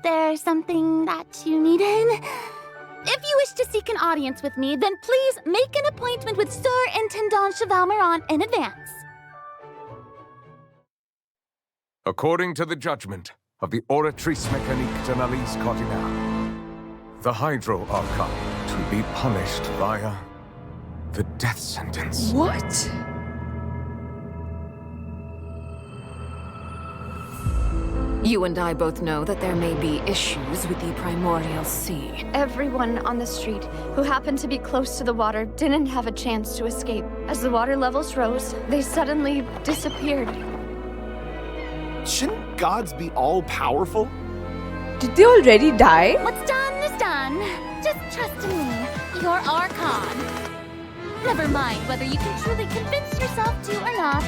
there something that you needed? If you wish to seek an audience with me, then please make an appointment with Sir Intendant Chevalmeron in advance. According to the judgment of the Oratrice Mécanique d'Analyse Cardinale, the Hydro Archon to be punished via the death sentence. What? You and I both know that there may be issues with the Primordial Sea. Everyone on the street who happened to be close to the water didn't have a chance to escape. As the water levels rose, they suddenly disappeared. Shouldn't gods be all-powerful? Did they already die? What's done is done. Just trust in me, your Archon. Never mind whether you can truly convince yourself to or not.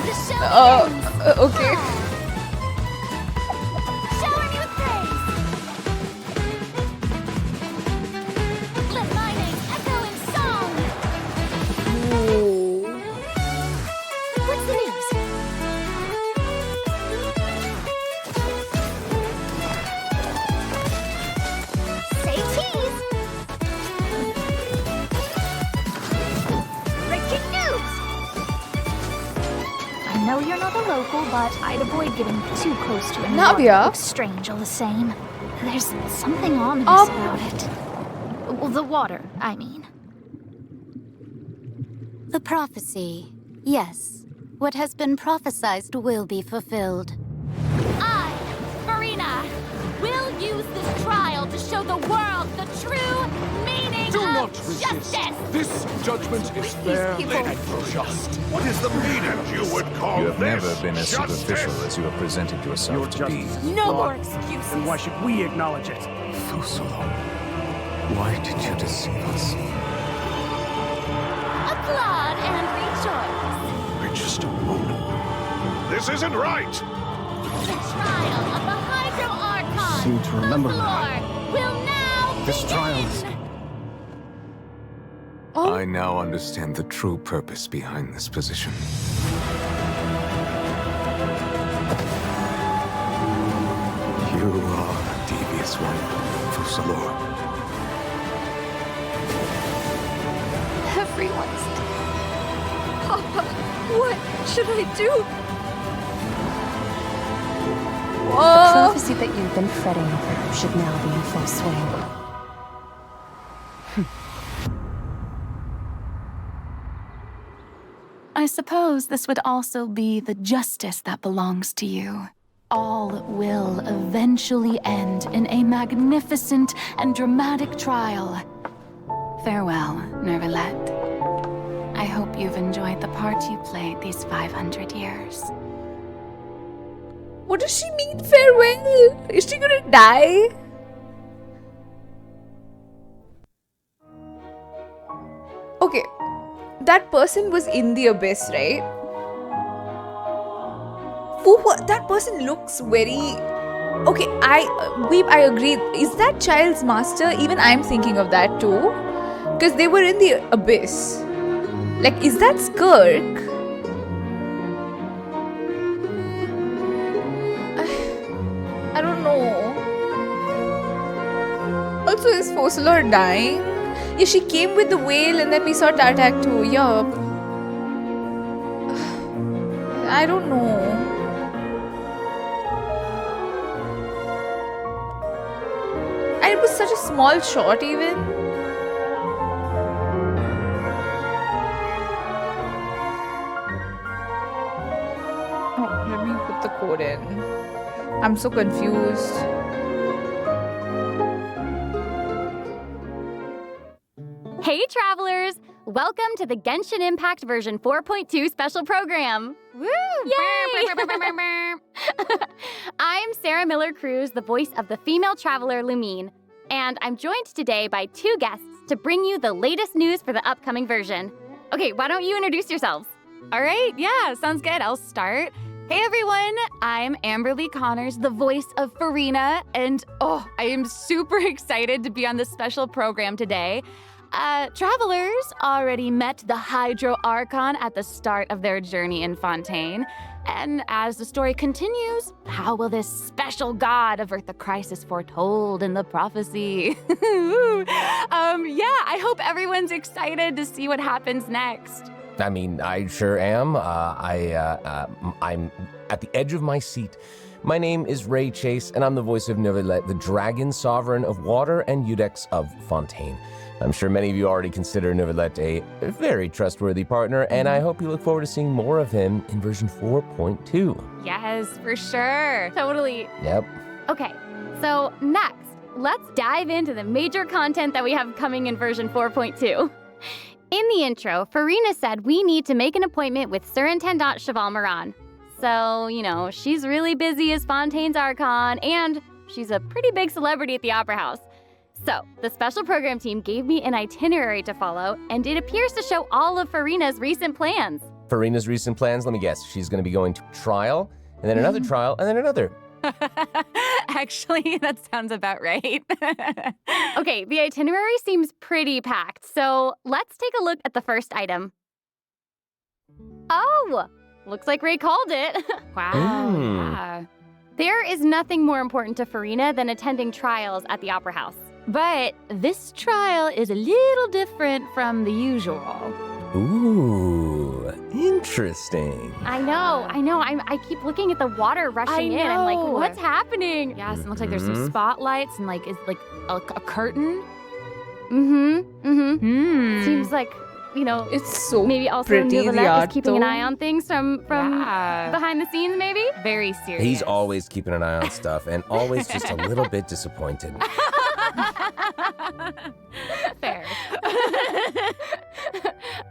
The show begins. Okay. Shower me with praise. Let my name echo in song. Ooh. What's the news? Say cheese. Breaking news. I know you're not a local, but I'd avoid getting too close to anyone. Navia? Looks strange all the same. There's something ominous about it. Well, the water, I mean. The prophecy. Yes. What has been prophesied will be fulfilled. I, Furina, will use this trial to show the world the true meaning Do of not resist. justice. This judgment is fair and just. What is the meaning you would call You have this? never been as Justice? superficial as you have presented yourself to be. No more excuses. Then why should we acknowledge it? Focalors, why did you deceive us? Applaud and rejoice. Wait just a moment. This isn't right! The trial of the Hydro Archon, Seem to remember Focalor, will now This begin. trial is... Oh. I now understand the true purpose behind this position. You are a devious one, Focalor. Everyone's dead. Papa, what should I do? The Whoa. prophecy that you've been fretting over should now be in full swing. I suppose this would also be the justice that belongs to you. All will eventually end in a magnificent and dramatic trial. Farewell, Neuvillete. I hope you've enjoyed the part you played these 500 years. What does she mean, farewell? Is she gonna die? Okay, that person was in the abyss, right? That person looks very... Okay, I agree. Is that child's master? Even I'm thinking of that too. Because they were in the abyss. Like, is that Skirk? I don't know. Also, is Focalor dying? Yeah, she came with the whale and then we saw Tartak too. Yeah. I don't know. And it was such a small shot even. Oh, let me put the code in. I'm so confused. Hey, travelers! Welcome to the Genshin Impact version 4.2 special program. Woo! Yay! I'm Sarah Miller-Cruz, the voice of the female traveler Lumine, and I'm joined today by two guests to bring you the latest news for the upcoming version. Okay, why don't you introduce yourselves? All right, yeah, sounds good. I'll start. Hey everyone, I'm Amberly Connors, the voice of Furina, and I am super excited to be on this special program today. Travelers already met the Hydro Archon at the start of their journey in Fontaine. And as the story continues, how will this special god avert the crisis foretold in the prophecy? I hope everyone's excited to see what happens next. I mean, I sure am. I'm at the edge of my seat. My name is Ray Chase, and I'm the voice of Neuvillete, the dragon sovereign of water and Udex of Fontaine. I'm sure many of you already consider Neuvillete a very trustworthy partner, and I hope you look forward to seeing more of him in version 4.2. Yes, for sure. Totally. Yep. Okay, so next, let's dive into the major content that we have coming in version 4.2. In the intro, Furina said we need to make an appointment with Surintendant Cheval Moran. So, she's really busy as Fontaine's Archon, and she's a pretty big celebrity at the Opera House. So, the special program team gave me an itinerary to follow, and it appears to show all of Furina's recent plans. Furina's recent plans, let me guess, she's going to be going to trial, and then another trial, and then another. Actually, that sounds about right. Okay, the itinerary seems pretty packed, so let's take a look at the first item. Oh, looks like Ray called it. Wow. Yeah. There is nothing more important to Furina than attending trials at the Opera House. But this trial is a little different from the usual. Ooh, interesting. I know. I keep looking at the water rushing in. I'm like, what's happening? Yes, it looks like there's some spotlights and it's like a curtain. Seems like, it's so maybe also pretty, Neuvillete is keeping an eye on things from behind the scenes, maybe? Very serious. He's always keeping an eye on stuff and always just a little bit disappointed. Fair.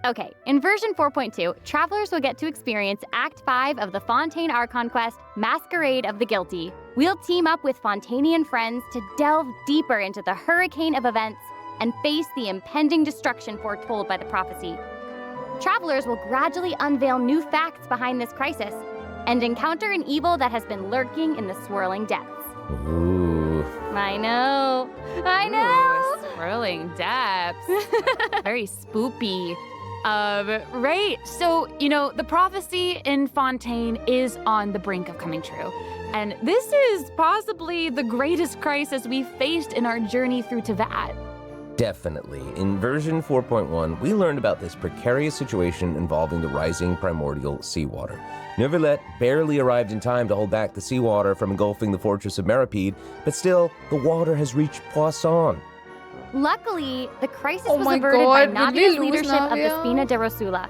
Okay, in version 4.2, travelers will get to experience Act 5 of the Fontaine Archon quest, Masquerade of the Guilty. We'll team up with Fontainian friends to delve deeper into the hurricane of events and face the impending destruction foretold by the prophecy. Travelers will gradually unveil new facts behind this crisis and encounter an evil that has been lurking in the swirling depths. Ooh. I know. Ooh, swirling depths. Very spoopy. Right, so, the prophecy in Fontaine is on the brink of coming true. And this is possibly the greatest crisis we've faced in our journey through Teyvat. Definitely. In version 4.1, we learned about this precarious situation involving the rising primordial seawater. Neuvillete barely arrived in time to hold back the seawater from engulfing the fortress of Meripede, but still, the water has reached Poisson. Luckily, the crisis was averted by Navia's leadership of the Spina de Rosula.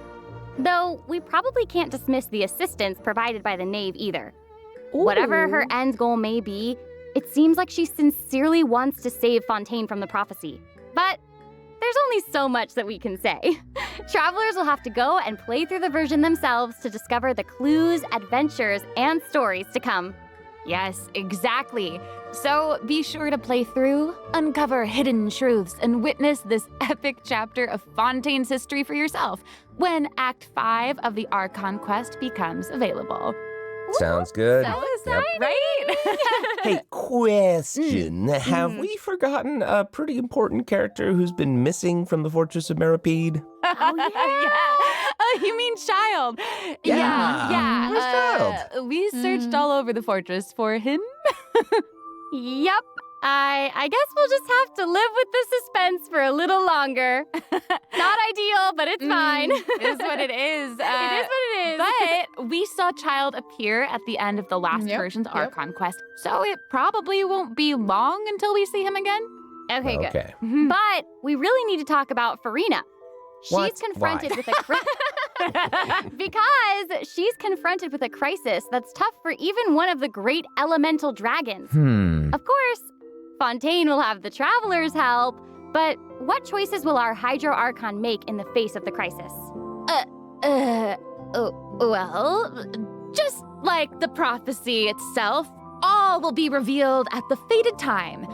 Though, we probably can't dismiss the assistance provided by the Knave either. Ooh. Whatever her end goal may be, it seems like she sincerely wants to save Fontaine from the prophecy. But there's only so much that we can say. Travelers will have to go and play through the version themselves to discover the clues, adventures, and stories to come. Yes, exactly. So be sure to play through, uncover hidden truths, and witness this epic chapter of Fontaine's history for yourself when Act 5 of the Archon quest becomes available. Sounds good. So exciting! Right? Hey, question. Have we forgotten a pretty important character who's been missing from the Fortress of Meripede? Oh, yeah. Oh, you mean Child? Yeah. Where's Child? We searched all over the fortress for him. Yep. I guess we'll just have to live with the suspense for a little longer. Not ideal, but it's fine. It is what it is. It is what it is. But we saw Child appear at the end of the last version's Archon quest, so it probably won't be long until we see him again. Okay, good. Okay. But we really need to talk about Furina. What? She's confronted Why? with a because she's confronted with a crisis that's tough for even one of the great elemental dragons. Of course, Fontaine will have the travelers' help, but what choices will our Hydro Archon make in the face of the crisis? Well, just like the prophecy itself, all will be revealed at the fated time.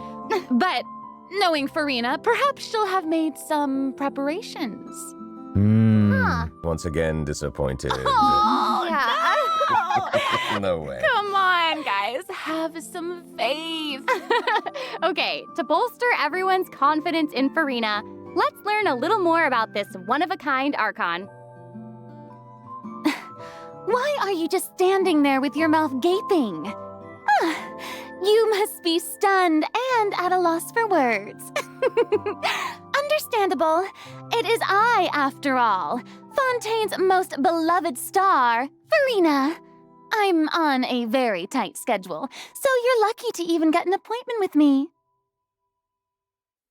But knowing Furina, perhaps she'll have made some preparations. Once again, disappointed. Oh, yeah. No way. Come on, guys, have some faith. Okay, to bolster everyone's confidence in Furina, let's learn a little more about this one-of-a-kind Archon. Why are you just standing there with your mouth gaping? You must be stunned and at a loss for words. Understandable. It is I, after all, Fontaine's most beloved star, Furina. I'm on a very tight schedule, so you're lucky to even get an appointment with me.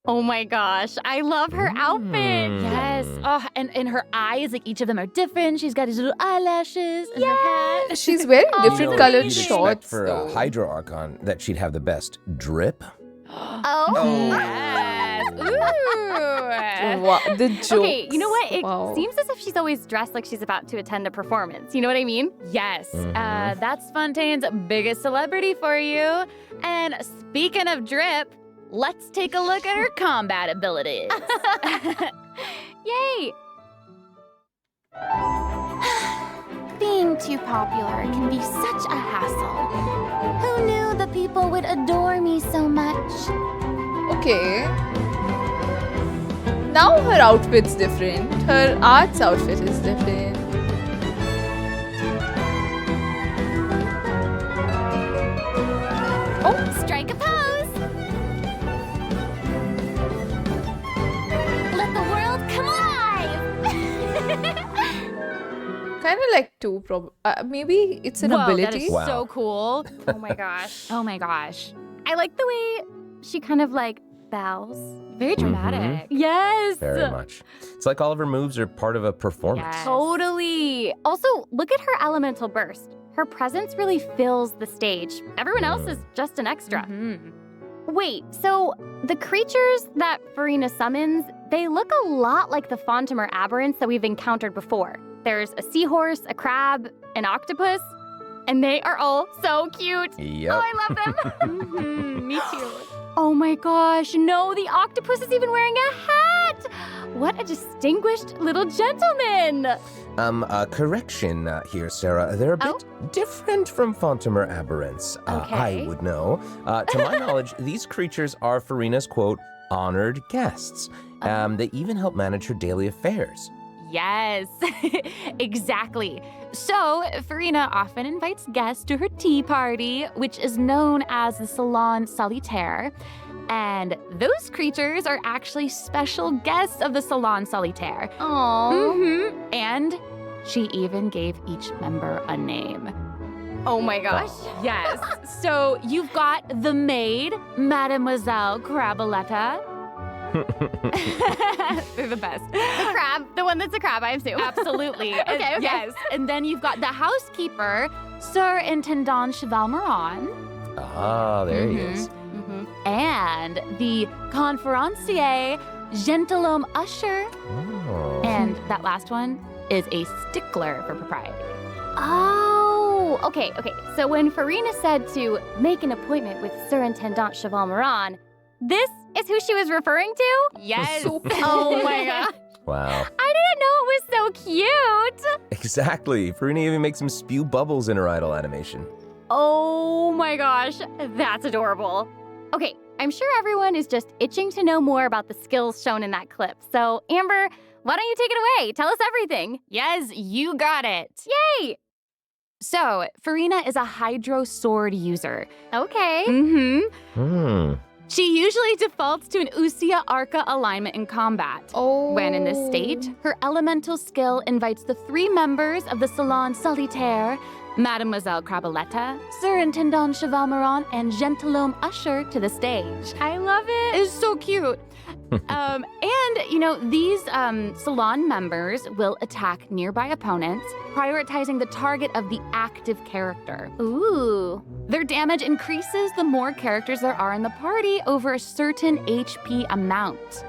Oh my gosh, I love her outfit. Yes. Oh, and her eyes, like each of them are different. She's got these little eyelashes and her hat. She's wearing different colored You'd expect shorts. for a Hydro Archon that she'd have the best drip. Yes. Ooh. Wow, the jokes. Okay, you know what? It Wow. seems as if she's always dressed like she's about to attend a performance. You know what I mean? Yes. That's Fontaine's biggest celebrity for you. And speaking of drip, let's take a look at her combat abilities. Yay! Being too popular can be such a hassle. Who knew the people would adore me so much? Okay. Now her outfit's different. Her art's outfit is different. Oh, strike a pose! Let the world come alive! Kind of like two, maybe it's an Whoa, ability. that is Wow. so cool. Oh my gosh. Oh my gosh. I like the way she kind of like bows. Very dramatic. Yes. Very much. It's like all of her moves are part of a performance. Yes. Totally. Also, look at her elemental burst. Her presence really fills the stage. Everyone else is just an extra. Wait, so the creatures that Furina summons, they look a lot like the Fontaine aberrants that we've encountered before. There's a seahorse, a crab, an octopus, and they are all so cute. Yep. Oh, I love them. Me too. Oh my gosh, no, the octopus is even wearing a hat. What a distinguished little gentleman. Correction here, Sarah. They're a bit different from Fontaine aberrants. Okay. I would know. To my knowledge, these creatures are Furina's, quote, honored guests. They even help manage her daily affairs. Yes, exactly. So, Furina often invites guests to her tea party, which is known as the Salon Solitaire. And those creatures are actually special guests of the Salon Solitaire. Aww. And she even gave each member a name. Oh my gosh. Yes. So you've got the maid, Mademoiselle Craboletta. They're the best. The crab, the one that's a crab, I assume. Absolutely. Okay. Yes. And then you've got the housekeeper, Sir Intendant Cheval Moran. Ah, there he is. And the conferencier, Gentilhomme Usher. Oh. And that last one is a stickler for propriety. Oh, okay. So when Furina said to make an appointment with Sir Intendant Cheval Moran, this is who she was referring to? Yes. Oh my god. Wow. I didn't know it was so cute. Exactly. Furina even makes him spew bubbles in her idol animation. Oh my gosh, that's adorable. Okay, I'm sure everyone is just itching to know more about the skills shown in that clip. So, Amber, why don't you take it away? Tell us everything. Yes, you got it. Yay! So, Furina is a Hydro Sword user. Okay. She usually defaults to an Usia Arca alignment in combat. Oh. When in this state, her elemental skill invites the 3 members of the Salon Solitaire, Mademoiselle Craboletta, Sir Intendant Cheval Moran, and Gentilhomme Usher to the stage. I love it. It's so cute. And, these salon members will attack nearby opponents, prioritizing the target of the active character. Ooh. Their damage increases the more characters there are in the party over a certain HP amount.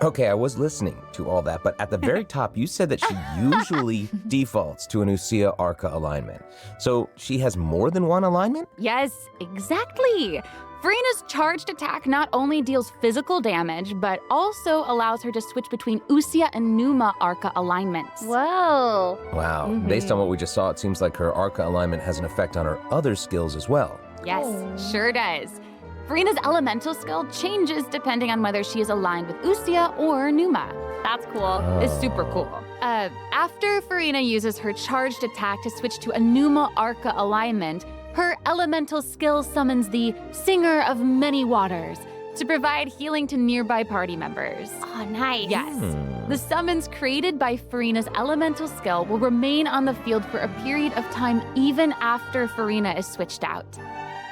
Okay, I was listening to all that, but at the very top, you said that she usually defaults to an Usia Arca alignment. So she has more than one alignment? Yes, exactly. Furina's charged attack not only deals physical damage, but also allows her to switch between Usia and Numa Arca alignments. Whoa. Wow. Based on what we just saw, it seems like her Arca alignment has an effect on her other skills as well. Yes, sure does. Furina's elemental skill changes depending on whether she is aligned with Usia or Numa. That's cool. It's super cool. After Furina uses her charged attack to switch to a Numa Arca alignment, her elemental skill summons the Singer of Many Waters to provide healing to nearby party members. Oh, nice. Yes. The summons created by Furina's elemental skill will remain on the field for a period of time even after Furina is switched out.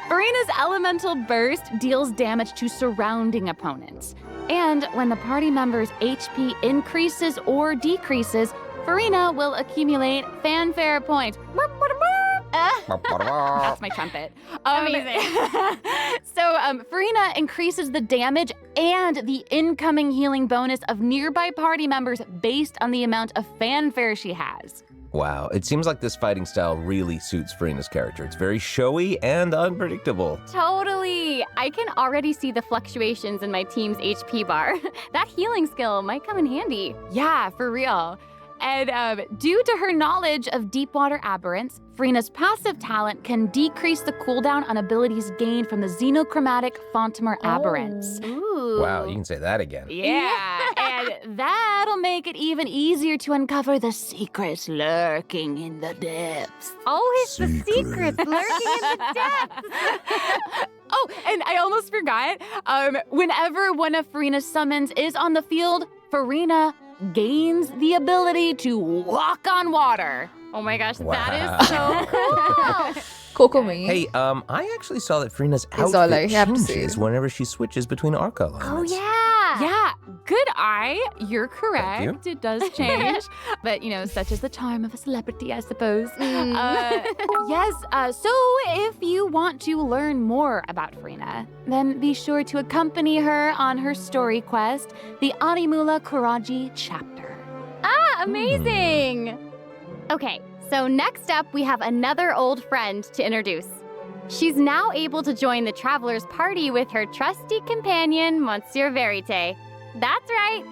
Furina's elemental burst deals damage to surrounding opponents. And when the party member's HP increases or decreases, Furina will accumulate fanfare points. That's my trumpet. Amazing. So Furina increases the damage and the incoming healing bonus of nearby party members based on the amount of fanfare she has. Wow, it seems like this fighting style really suits Furina's character. It's very showy and unpredictable. Totally. I can already see the fluctuations in my team's HP bar. That healing skill might come in handy. Yeah, for real. And due to her knowledge of deep water aberrants, Furina's passive talent can decrease the cooldown on abilities gained from the xenochromatic Fontaine aberrants. Ooh. Wow, you can say that again. Yeah, and that'll make it even easier to uncover the secrets lurking in the depths. Always the secrets lurking in the depths. Oh, and I almost forgot. Whenever one of Furina's summons is on the field, Furina gains the ability to walk on water. Oh my gosh, Wow. that is so cool. Coco me. Hey, I actually saw that Furina's That's all I outfit have to say. changes whenever she switches between Arca alignments. Oh yeah. Yeah, good eye. You're correct. Thank you. It does change. But, such is the charm of a celebrity, I suppose. Yes, so if you want to learn more about Furina, then be sure to accompany her on her story quest, the Animula Kuraji chapter. Ah, amazing. Okay, so next up we have another old friend to introduce. She's now able to join the traveler's party with her trusty companion, Monsieur Verite. That's right.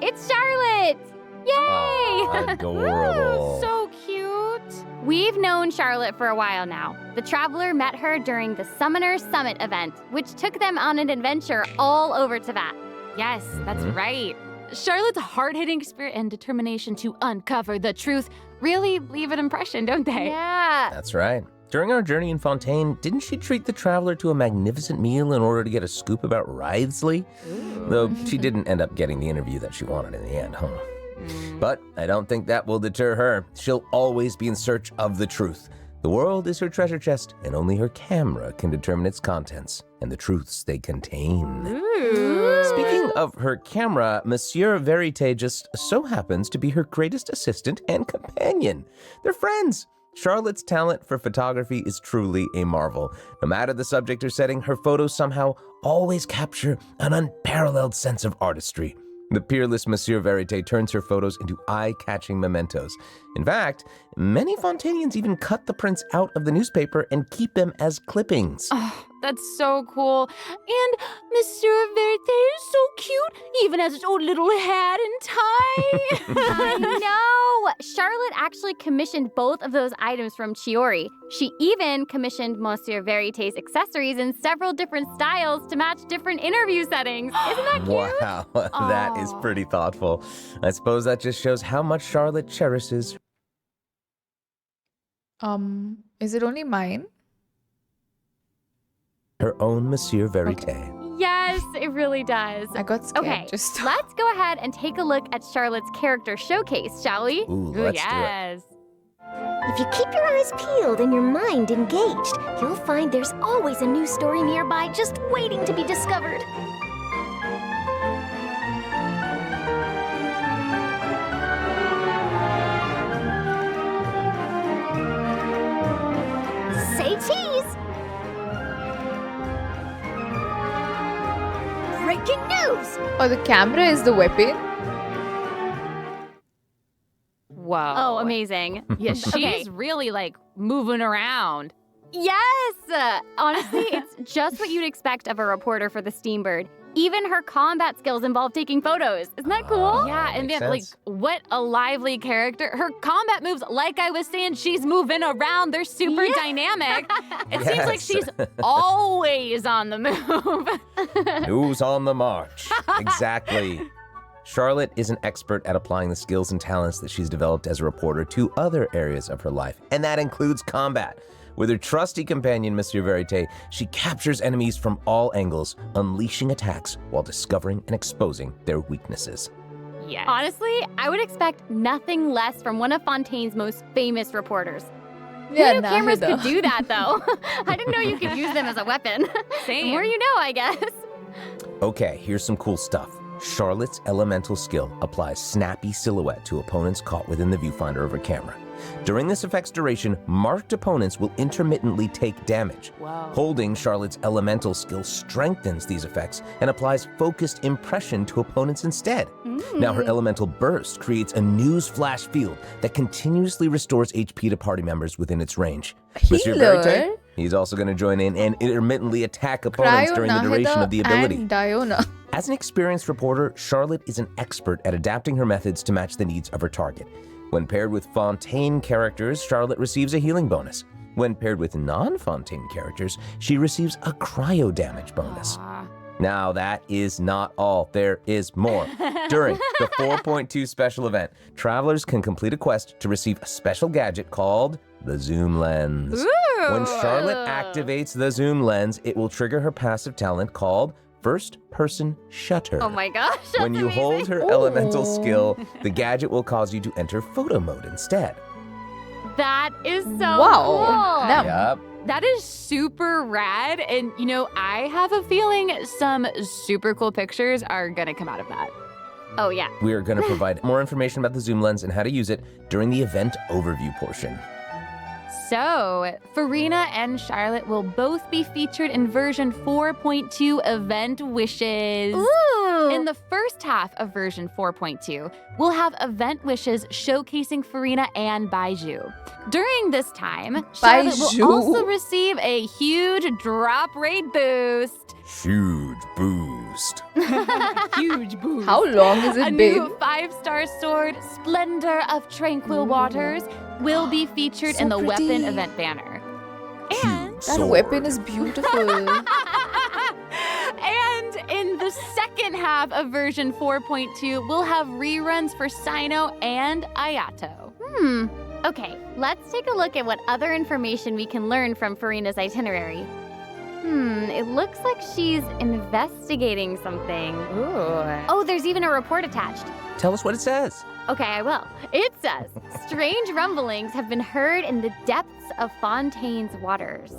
It's Charlotte! Yay! Oh, adorable. So cute. We've known Charlotte for a while now. The traveler met her during the Summoner Summit event, which took them on an adventure all over Teyvat. Yes, that's right. Charlotte's hard-hitting spirit and determination to uncover the truth really leave an impression, don't they? Yeah. That's right. During our journey in Fontaine, didn't she treat the traveler to a magnificent meal in order to get a scoop about Wriothesely? Though she didn't end up getting the interview that she wanted in the end, huh? But I don't think that will deter her. She'll always be in search of the truth. The world is her treasure chest, and only her camera can determine its contents and the truths they contain. Speaking of her camera, Monsieur Verite just so happens to be her greatest assistant and companion. They're friends. Charlotte's talent for photography is truly a marvel. No matter the subject or setting, her photos somehow always capture an unparalleled sense of artistry. The peerless Monsieur Verite turns her photos into eye-catching mementos. In fact, many Fontainians even cut the prints out of the newspaper and keep them as clippings. Oh, that's so cool. And Monsieur Verite is so cute, even has its own little hat and tie. I know! Charlotte actually commissioned both of those items from Chiori. She even commissioned Monsieur Verite's accessories in several different styles to match different interview settings. Isn't that cute? Wow, that is pretty thoughtful. I suppose that just shows how much Charlotte cherishes. Is it only mine? Her own Monsieur Verite. Okay. Yes, it really does. I got scared. Okay, Just let's go ahead and take a look at Charlotte's character showcase, shall we? Ooh, let's do it. Yes. If you keep your eyes peeled and your mind engaged, you'll find there's always a new story nearby just waiting to be discovered. Say cheese! Breaking news! Oh, the camera is the weapon? Whoa. Oh, amazing. Yeah, she's really moving around. Yes! Honestly, it's just what you'd expect of a reporter for the Steambird. Even her combat skills involve taking photos. Isn't that cool? Yeah, and makes then, like, sense. what a lively character. Her combat moves, like I was saying, she's moving around. They're super dynamic. It seems like Yes. she's always on the move. News on the march. Exactly. Charlotte is an expert at applying the skills and talents that she's developed as a reporter to other areas of her life, and that includes combat. With her trusty companion, Monsieur Verite, she captures enemies from all angles, unleashing attacks while discovering and exposing their weaknesses. Yes. Honestly, I would expect nothing less from one of Fontaine's most famous reporters. Yeah, Who knew cameras Nahida. could do that, though? I didn't know you could use them as a weapon. Same. The more you know, I guess. Okay, here's some cool stuff. Charlotte's elemental skill applies snappy silhouette to opponents caught within the viewfinder of her camera. During this effect's duration, marked opponents will intermittently take damage. Wow. Holding Charlotte's elemental skill strengthens these effects and applies focused impression to opponents instead. Now her elemental burst creates a news flash field that continuously restores HP to party members within its range. Monsieur Healer? Verite, he's also going to join in and intermittently attack opponents Cryo, during the duration Nahida, of the ability. and Diona. As an experienced reporter, Charlotte is an expert at adapting her methods to match the needs of her target. When paired with Fontaine characters, Charlotte receives a healing bonus. When paired with non-Fontaine characters, she receives a cryo damage bonus. Now, that is not all. There is more. During the 4.2 special event, travelers can complete a quest to receive a special gadget called the Zoom Lens. Ooh. When Charlotte activates the Zoom Lens, it will trigger her passive talent called First Person Shutter. Oh my gosh, that's When you amazing. hold her elemental skill, the gadget will cause you to enter photo mode instead. That is so Wow. cool. Now, Yup. That is super rad. And, you know, I have a feeling some super cool pictures are going to come out of that. Oh, yeah. We are going to provide more information about the Zoom Lens and how to use it during the event overview portion. So, Furina and Charlotte will both be featured in version 4.2 Event Wishes. Ooh. In the first half of version 4.2, we'll have event wishes showcasing Furina and Baiju. During this time, Charlotte Baiju. will also receive a huge drop rate boost. Huge boost. Huge boost. how long has A it been? new 5-star sword, Splendor of Tranquil Waters, will be featured So in the weapon pretty. event banner. Huge That sword. weapon is beautiful. And in the second half of version 4.2, we'll have reruns for Sino and Ayato. Okay, let's take a look at what other information we can learn from Furina's itinerary. It looks like she's investigating something. Ooh. Oh, there's even a report attached. Tell us what it says. Okay, I will. It says, strange rumblings have been heard in the depths of Fontaine's waters.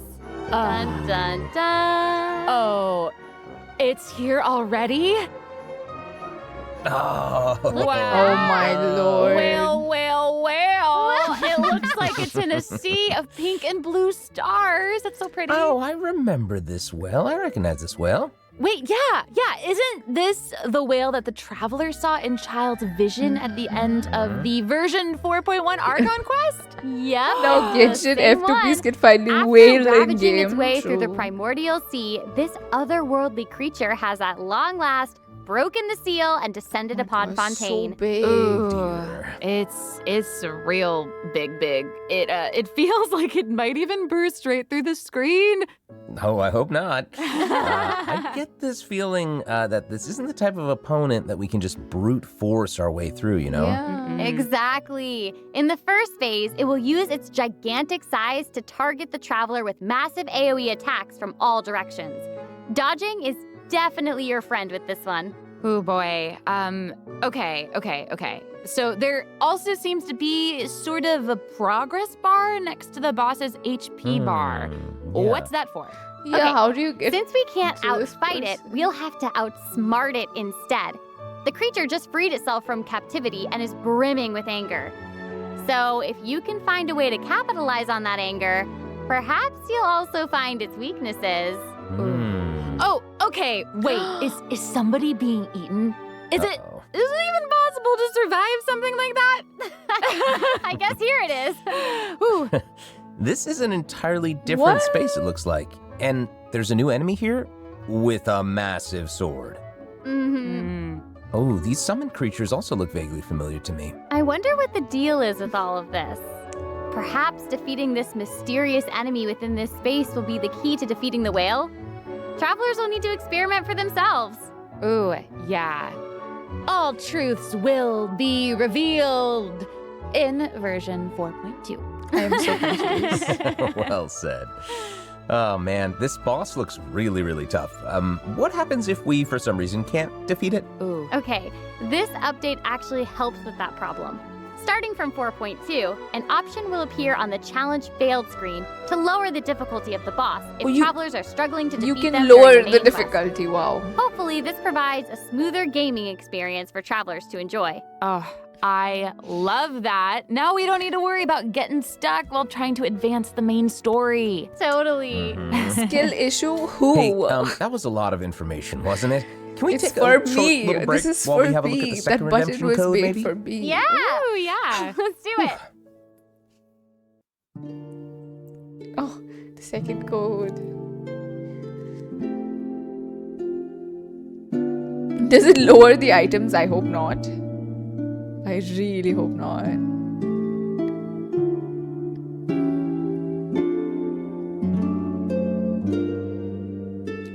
Dun, dun, dun. Oh, it's here already? Oh. Wow. Oh my lord. Well. It looks like it's in a sea of pink and blue stars. That's so pretty. Oh, I remember this well. I recognize this well. Wait, yeah. Isn't this the whale that the traveler saw in Child's vision at the end of the version 4.1 Archon quest? Yep. Now Genshin same F2Ps one. can finally After whale in ravaging game. its way through the True. primordial sea, this otherworldly creature has at long last broken the seal and descended upon Fontaine. So big. It's real big. It feels like it might even burst straight through the screen. Oh, I hope not. I get this feeling that this isn't the type of opponent that we can just brute force our way through, you know? Yeah. Exactly. In the first phase, it will use its gigantic size to target the traveler with massive AoE attacks from all directions. Dodging is definitely your friend with this one. Oh boy. Okay. So there also seems to be sort of a progress bar next to the boss's HP bar. Yeah. What's that for? Yeah, Okay, how do you get Since we can't to this outfight it, person? we'll have to outsmart it instead. The creature just freed itself from captivity and is brimming with anger. So if you can find a way to capitalize on that anger, perhaps you'll also find its weaknesses. Oh, okay. Wait, is somebody being eaten? Is it even possible to survive something like that? I guess here it is. Ooh. This is an entirely different space, it looks like. And there's a new enemy here with a massive sword. Oh, these summoned creatures also look vaguely familiar to me. I wonder what the deal is with all of this. Perhaps defeating this mysterious enemy within this space will be the key to defeating the whale? Travelers will need to experiment for themselves. Ooh, yeah. All truths will be revealed in version 4.2. I am so confused. Well said. Oh man, this boss looks really, really tough. What happens if we, for some reason, can't defeat it? Ooh. Okay, this update actually helps with that problem. Starting from 4.2, an option will appear on the challenge failed screen to lower the difficulty of the boss if travelers are struggling to defeat them. You can during lower the the main difficulty, quest. wow. Hopefully, this provides a smoother gaming experience for travelers to enjoy. Oh, I love that. Now we don't need to worry about getting stuck while trying to advance the main story. Totally. Skill issue? Who? Hey, that was a lot of information, wasn't it? Can we it's take for a short me. little break This is while for we have a look at the me. second That button redemption was code, made maybe? for me. Yeah. Ooh, yeah. Let's do it. Oh, the second code. Does it lower the items? I hope not. I really hope not.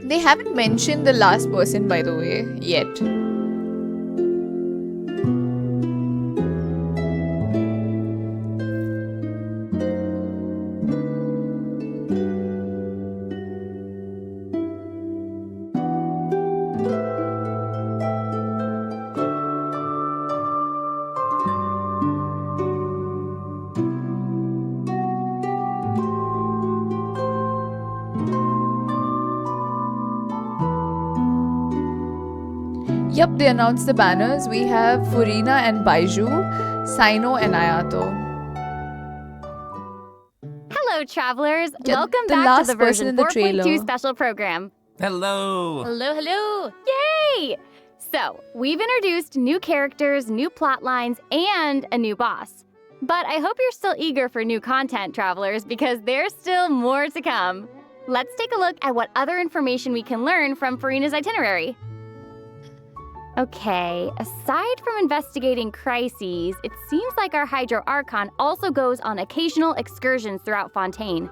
They haven't mentioned the last person, by the way, yet. Yep, they announced the banners. We have Furina and Baiju, Sino and Ayato. Hello, travelers. Yeah, Welcome the back last to the person version in the 4.2 trailer. special program. Hello. Hello, hello. Yay! So, we've introduced new characters, new plot lines, and a new boss. But I hope you're still eager for new content, travelers, because there's still more to come. Let's take a look at what other information we can learn from Furina's itinerary. Okay, aside from investigating crises, it seems like our Hydro Archon also goes on occasional excursions throughout Fontaine.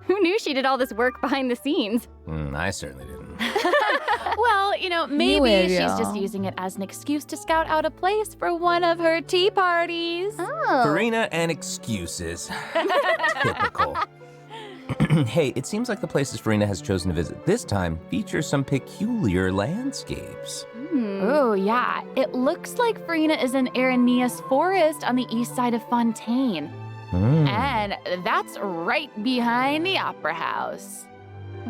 Who knew she did all this work behind the scenes? I certainly didn't. Well, maybe she's area. just using it as an excuse to scout out a place for one of her tea parties. Oh. Furina and excuses. Typical. Hey, it seems like the places Furina has chosen to visit this time feature some peculiar landscapes. Oh, yeah. It looks like Furina is in Aranea's forest on the east side of Fontaine. And that's right behind the Opera House.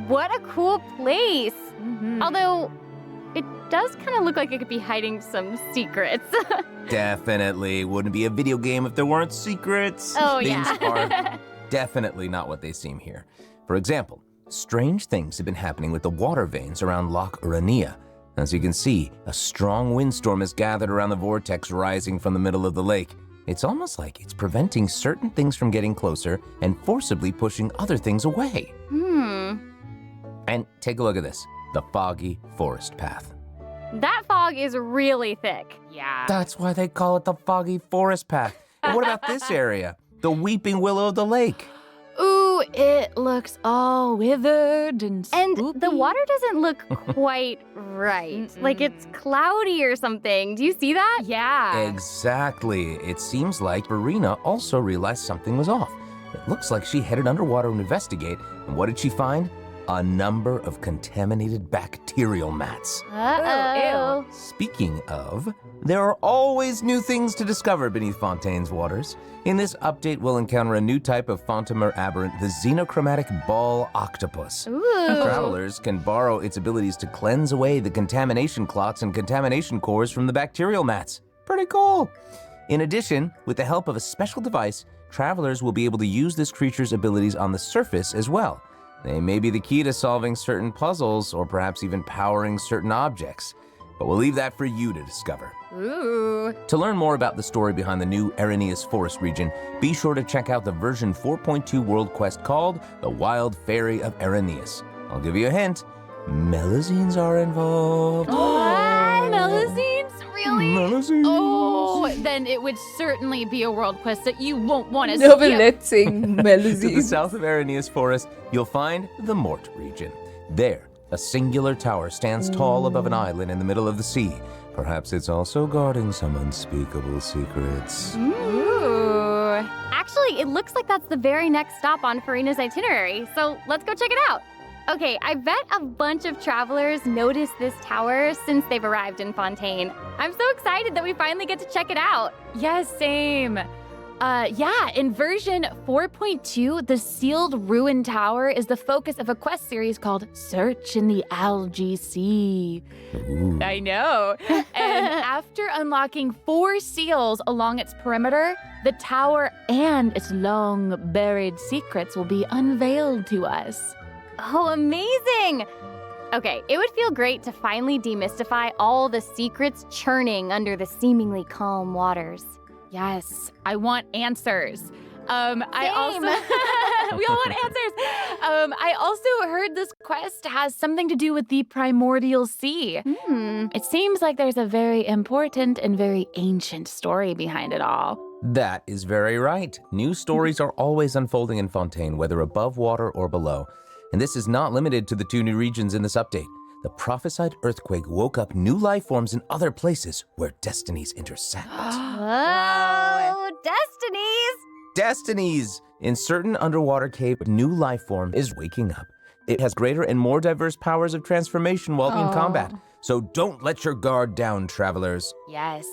What a cool place! Although, it does kind of look like it could be hiding some secrets. Definitely. Wouldn't be a video game if there weren't secrets. Oh, Things yeah. are definitely not what they seem here. For example, strange things have been happening with the water veins around Loch Urania. As you can see, a strong windstorm has gathered around the vortex rising from the middle of the lake. It's almost like it's preventing certain things from getting closer and forcibly pushing other things away. And take a look at this, the foggy forest path. That fog is really thick. Yeah. That's why they call it the foggy forest path. And what about this area? The weeping willow of the lake. Ooh, it looks all withered and And spooky. the water doesn't look quite right. Like it's cloudy or something. Do you see that? Yeah. Exactly. It seems like Furina also realized something was off. It looks like she headed underwater to investigate, and what did she find? A number of contaminated bacterial mats. Uh-oh. Speaking of, there are always new things to discover beneath Fontaine's waters. In this update, we'll encounter a new type of Fontamer aberrant, the xenochromatic ball octopus. Ooh. Travelers can borrow its abilities to cleanse away the contamination clots and contamination cores from the bacterial mats. Pretty cool. In addition, with the help of a special device, travelers will be able to use this creature's abilities on the surface as well. They may be the key to solving certain puzzles or perhaps even powering certain objects. But we'll leave that for you to discover. Ooh. To learn more about the story behind the new Aranea's Forest region, be sure to check out the version 4.2 world quest called The Wild Fairy of Araneas. I'll give you a hint. Melazines are involved. What? Melazine? Really? Oh, then it would certainly be a world quest that you won't want to Neuvillete saying To the Melusine. south of Araneus Forest, you'll find the Mort region. There, a singular tower stands tall above an island in the middle of the sea. Perhaps it's also guarding some unspeakable secrets. Ooh. Actually, it looks like that's the very next stop on Furina's itinerary, so let's go check it out. Okay, I bet a bunch of travelers noticed this tower since they've arrived in Fontaine. I'm so excited that we finally get to check it out. Yes, same. Yeah, in version 4.2, the sealed ruin tower is the focus of a quest series called Search in the Algae Sea. Ooh. I know. And after unlocking 4 seals along its perimeter, the tower and its long buried secrets will be unveiled to us. Oh, amazing! Okay, it would feel great to finally demystify all the secrets churning under the seemingly calm waters. Yes, I want answers. I also we all want answers. I also heard this quest has something to do with the primordial sea. It seems like there's a very important and very ancient story behind it all. That is very right. New stories are always unfolding in Fontaine, whether above water or below. And this is not limited to the 2 new regions in this update. The prophesied earthquake woke up new life forms in other places where destinies intersect. Whoa! Destinies! Destinies! In certain underwater cave, a new life form is waking up. It has greater and more diverse powers of transformation while in combat. So don't let your guard down, travelers. Yes.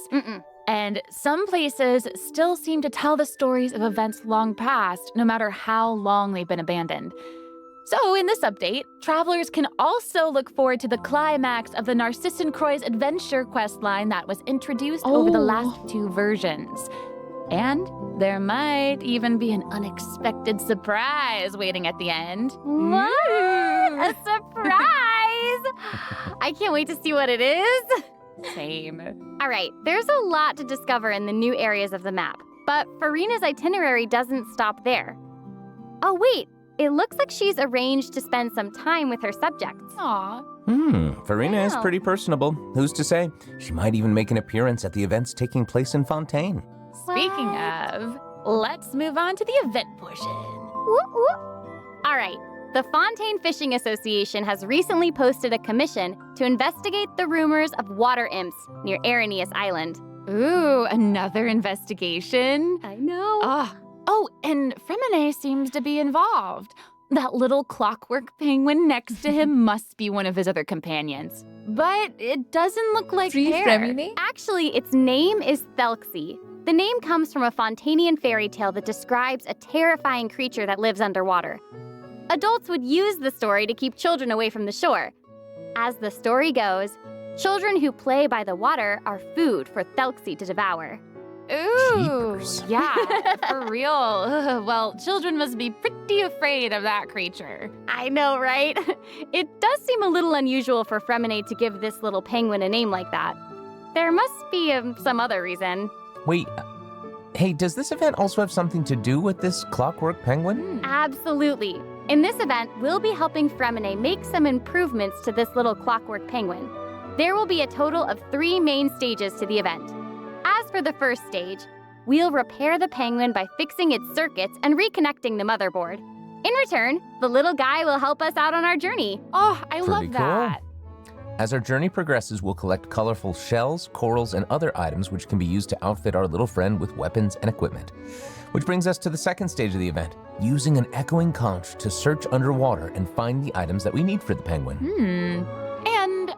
And some places still seem to tell the stories of events long past, no matter how long they've been abandoned. So in this update, travelers can also look forward to the climax of the Narcissan Croix's adventure questline that was introduced over the last 2 versions. And there might even be an unexpected surprise waiting at the end. What? A surprise! I can't wait to see what it is. Same. All right, there's a lot to discover in the new areas of the map, but Furina's itinerary doesn't stop there. Oh, wait. It looks like she's arranged to spend some time with her subjects. Aw. Furina is pretty personable. Who's to say? She might even make an appearance at the events taking place in Fontaine. Speaking of, let's move on to the event portion. Whoop, whoop. All right. The Fontaine Fishing Association has recently posted a commission to investigate the rumors of water imps near Araneus Island. Ooh, another investigation? I know. Oh, and Fremine seems to be involved. That little clockwork penguin next to him must be one of his other companions. But it doesn't look like hair. Fremine? Actually, its name is Thelxie. The name comes from a Fontainian fairy tale that describes a terrifying creature that lives underwater. Adults would use the story to keep children away from the shore. As the story goes, children who play by the water are food for Thelxie to devour. Ooh, yeah, for real. Ugh, well, children must be pretty afraid of that creature. I know, right? It does seem a little unusual for Fremine to give this little penguin a name like that. There must be some other reason. Wait, hey, does this event also have something to do with this clockwork penguin? Absolutely. In this event, we'll be helping Fremine make some improvements to this little clockwork penguin. There will be a total of 3 main stages to the event. As for the first stage, we'll repair the penguin by fixing its circuits and reconnecting the motherboard. In return, the little guy will help us out on our journey. Oh, I love Pretty that. Cool. As our journey progresses, we'll collect colorful shells, corals, and other items which can be used to outfit our little friend with weapons and equipment. Which brings us to the second stage of the event, using an echoing conch to search underwater and find the items that we need for the penguin. And,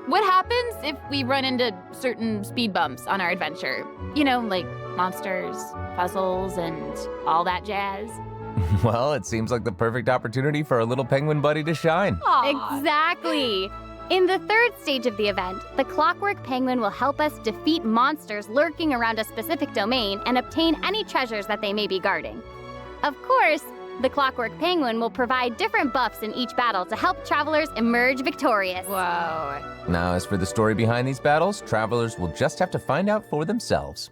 what happens if we run into certain speed bumps on our adventure? Like monsters, puzzles, and all that jazz. Well, it seems like the perfect opportunity for our little penguin buddy to shine. Aww. Exactly. In the third stage of the event, the clockwork penguin will help us defeat monsters lurking around a specific domain and obtain any treasures that they may be guarding. Of course, the clockwork penguin will provide different buffs in each battle to help travelers emerge victorious. Whoa. Now, as for the story behind these battles, travelers will just have to find out for themselves.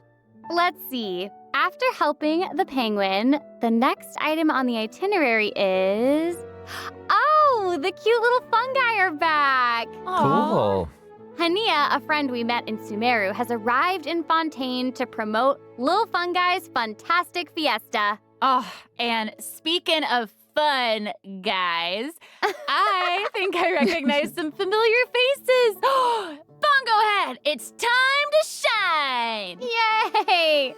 Let's see. After helping the penguin, the next item on the itinerary is... Oh, the cute little fungi are back! Cool. Hania, a friend we met in Sumeru, has arrived in Fontaine to promote Lil Fungi's Fantastic Fiesta. Oh, and speaking of fun, guys, I think I recognize some familiar faces. Bongo Head, it's time to shine! Yay!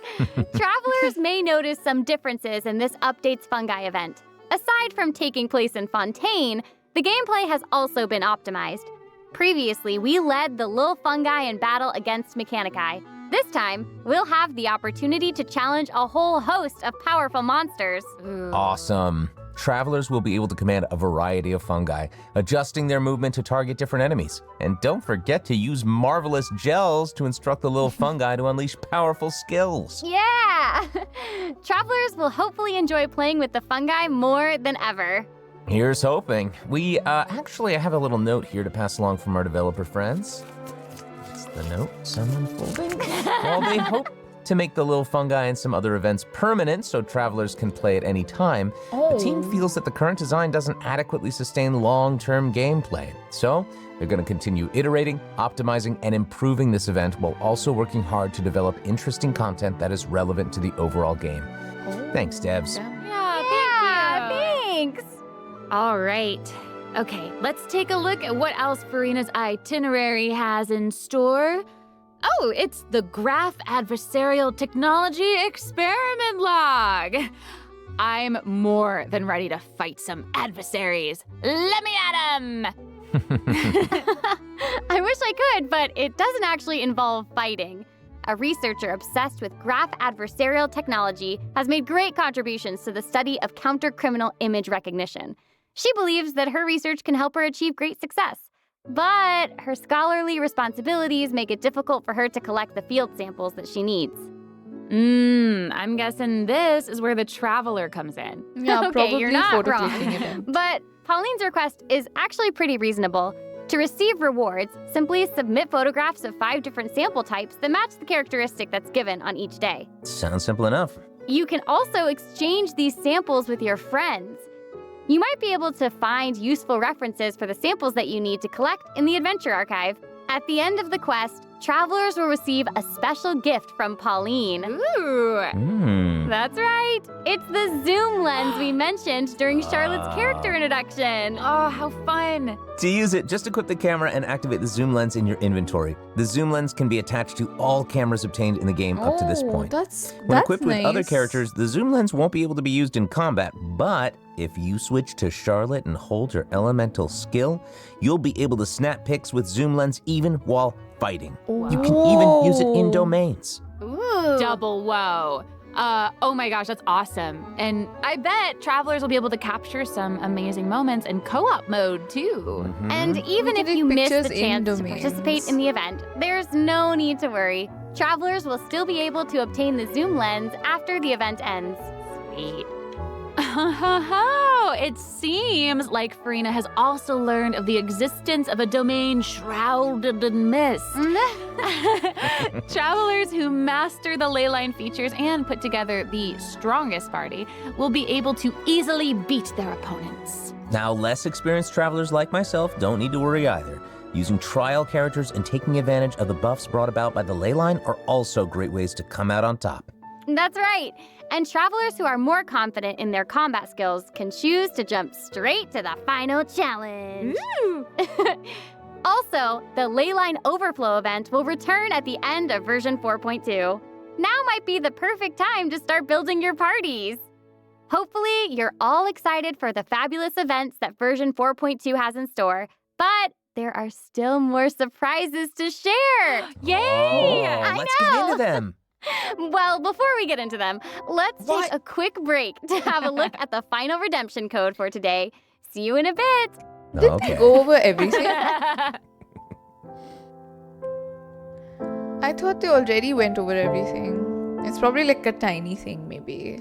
Travelers may notice some differences in this update's fungi event. Aside from taking place in Fontaine, the gameplay has also been optimized. Previously, we led the Lil Fungi in battle against Mechanici. This time, we'll have the opportunity to challenge a whole host of powerful monsters. Awesome. Travelers will be able to command a variety of fungi, adjusting their movement to target different enemies. And don't forget to use marvelous gels to instruct the little fungi to unleash powerful skills. Yeah! Travelers will hopefully enjoy playing with the fungi more than ever. Here's hoping. Actually, I have a little note here to pass along from our developer friends. It's the note, some unfolding. While they hope to make the little fungi and some other events permanent so travelers can play at any time, the team feels that the current design doesn't adequately sustain long-term gameplay. So they're going to continue iterating, optimizing, and improving this event while also working hard to develop interesting content that is relevant to the overall game. Thanks, devs. Yeah, thanks! All right. Okay, let's take a look at what else Furina's itinerary has in store. Oh, it's the Graph Adversarial Technology Experiment Log. I'm more than ready to fight some adversaries. Let me at 'em! I wish I could, but it doesn't actually involve fighting. A researcher obsessed with graph adversarial technology has made great contributions to the study of counter-criminal image recognition. She believes that her research can help her achieve great success. But her scholarly responsibilities make it difficult for her to collect the field samples that she needs. I'm guessing this is where the Traveler comes in. Yeah, Okay, probably you're not photo wrong. clicking event. But Pauline's request is actually pretty reasonable. To receive rewards, simply submit photographs of 5 different sample types that match the characteristic that's given on each day. Sounds simple enough. You can also exchange these samples with your friends. You might be able to find useful references for the samples that you need to collect in the Adventure Archive. At the end of the quest, travelers will receive a special gift from Pauline. Ooh! That's right! It's the zoom lens we mentioned during Charlotte's character introduction. Oh, how fun! To use it, just equip the camera and activate the zoom lens in your inventory. The zoom lens can be attached to all cameras obtained in the game up to this point. When equipped with other characters, the zoom lens won't be able to be used in combat, but if you switch to Charlotte and hold your elemental skill, you'll be able to snap pics with zoom lens even while fighting. You can even use it in domains. Ooh. Double whoa. Oh my gosh, that's awesome. And I bet travelers will be able to capture some amazing moments in co-op mode too. And even if you miss the chance to participate in the event, there's no need to worry. Travelers will still be able to obtain the zoom lens after the event ends. Sweet. It seems like Furina has also learned of the existence of a domain shrouded in mist. Travelers who master the leyline features and put together the strongest party will be able to easily beat their opponents. Now, less experienced travelers like myself don't need to worry either. Using trial characters and taking advantage of the buffs brought about by the leyline are also great ways to come out on top. That's right. And travelers who are more confident in their combat skills can choose to jump straight to the final challenge. Also, the Leyline Overflow event will return at the end of version 4.2. Now might be the perfect time to start building your parties. Hopefully, you're all excited for the fabulous events that version 4.2 has in store, but there are still more surprises to share. Yay! Let's get into them. Well, before we get into them, let's take a quick break to have a look at the final redemption code for today. See you in a bit. Did they go over everything? I thought they already went over everything. It's probably like a tiny thing, maybe.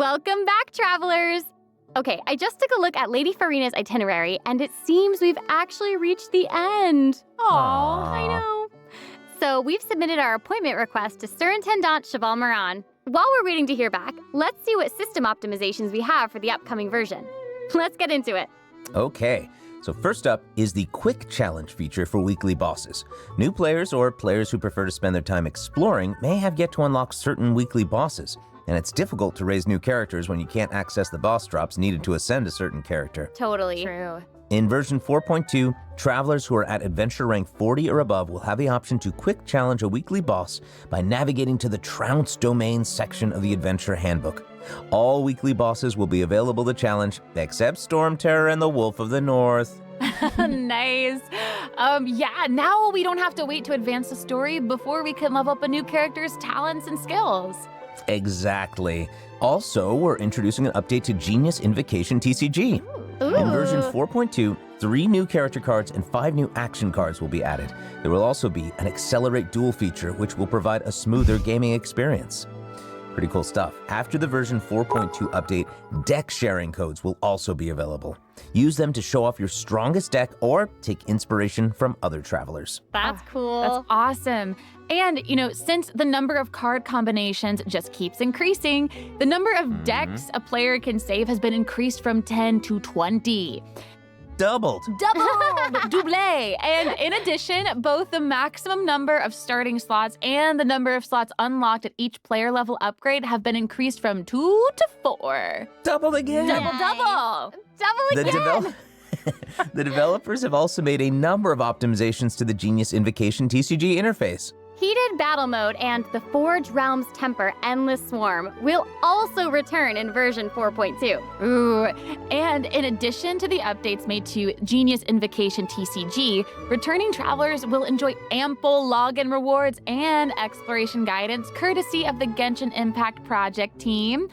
Welcome back, travelers! Okay, I just took a look at Lady Furina's itinerary, and it seems we've actually reached the end. Aww, I know. So we've submitted our appointment request to Surintendant Cheval Moran. While we're waiting to hear back, let's see what system optimizations we have for the upcoming version. Let's get into it. Okay, so first up is the Quick Challenge feature for weekly bosses. New players or players who prefer to spend their time exploring may have yet to unlock certain weekly bosses, and it's difficult to raise new characters when you can't access the boss drops needed to ascend a certain character. Totally. True. In version 4.2, travelers who are at adventure rank 40 or above will have the option to quick challenge a weekly boss by navigating to the Trounce Domain section of the Adventure Handbook. All weekly bosses will be available to challenge, except Storm Terror and the Wolf of the North. Nice. Yeah, now we don't have to wait to advance the story before we can level up a new character's talents and skills. Exactly. Also, we're introducing an update to Genius Invocation TCG. Ooh. In version 4.2, 3 new character cards and 5 new action cards will be added. There will also be an Accelerate Duel feature, which will provide a smoother gaming experience. Pretty cool stuff. After the version 4.2 update, deck sharing codes will also be available. Use them to show off your strongest deck or take inspiration from other travelers. That's cool. That's awesome. And, since the number of card combinations just keeps increasing, the number of decks a player can save has been increased from 10 to 20. Doubled. Double! And in addition, both the maximum number of starting slots and the number of slots unlocked at each player level upgrade have been increased from 2 to 4. Doubled again. Double! Double again! The developers have also made a number of optimizations to the Genius Invocation TCG interface. Heated Battle Mode and the Forge Realms Temper Endless Swarm will also return in version 4.2. Ooh, and in addition to the updates made to Genius Invocation TCG, returning travelers will enjoy ample login rewards and exploration guidance courtesy of the Genshin Impact Project team.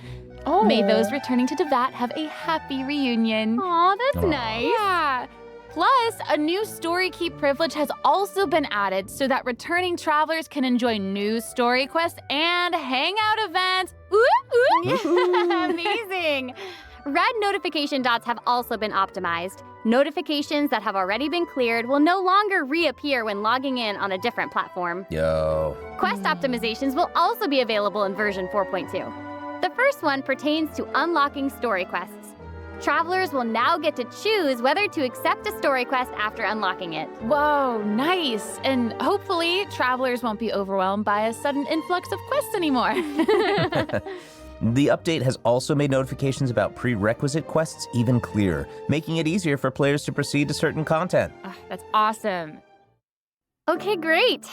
Oh. May those returning to Neuvillete have a happy reunion. Aw, that's nice. Yeah. Plus, a new story keep privilege has also been added so that returning travelers can enjoy new story quests and hangout events. Amazing! Red notification dots have also been optimized. Notifications that have already been cleared will no longer reappear when logging in on a different platform. Yo. Quest optimizations will also be available in version 4.2. The first one pertains to unlocking story quests. Travelers will now get to choose whether to accept a story quest after unlocking it. Whoa, nice. And hopefully, travelers won't be overwhelmed by a sudden influx of quests anymore. The update has also made notifications about prerequisite quests even clearer, making it easier for players to proceed to certain content. That's awesome. Okay, great.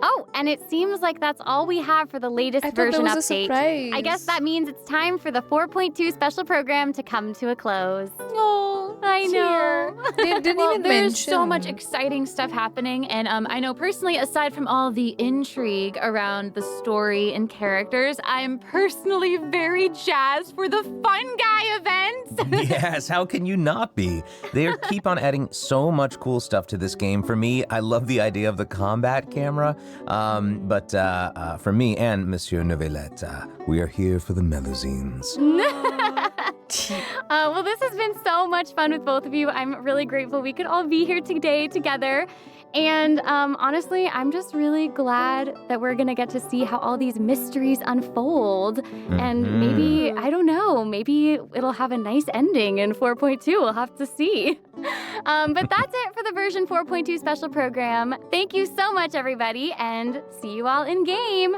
Oh, and it seems like that's all we have for the latest version that was update. a surprise. I guess that means it's time for the 4.2 special program to come to a close. Oh, I know. They didn't even there's mention. so much exciting stuff happening, and I know personally, aside from all the intrigue around the story and characters, I'm personally very jazzed for the Fun Guy events. Yes, how can you not be? They keep on adding so much cool stuff to this game. For me, I love the idea of the combat camera, but for me and Monsieur Neuvillete, we are here for the melazines. Well, this has been so much fun with both of you. I'm really grateful we could all be here today together. And honestly, I'm just really glad that we're going to get to see how all these mysteries unfold. And maybe, I don't know, maybe it'll have a nice ending in 4.2. We'll have to see. But that's it for the version 4.2 special program. Thank you so much, everybody, and see you all in game.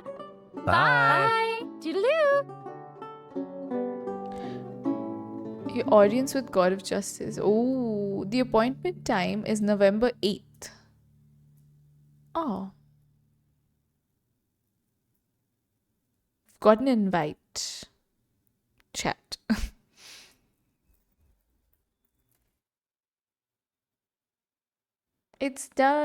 Bye. Toodaloo. Your audience with God of Justice. Oh, the appointment time is November 8th. Oh. I've got an invite. Chat. It's done.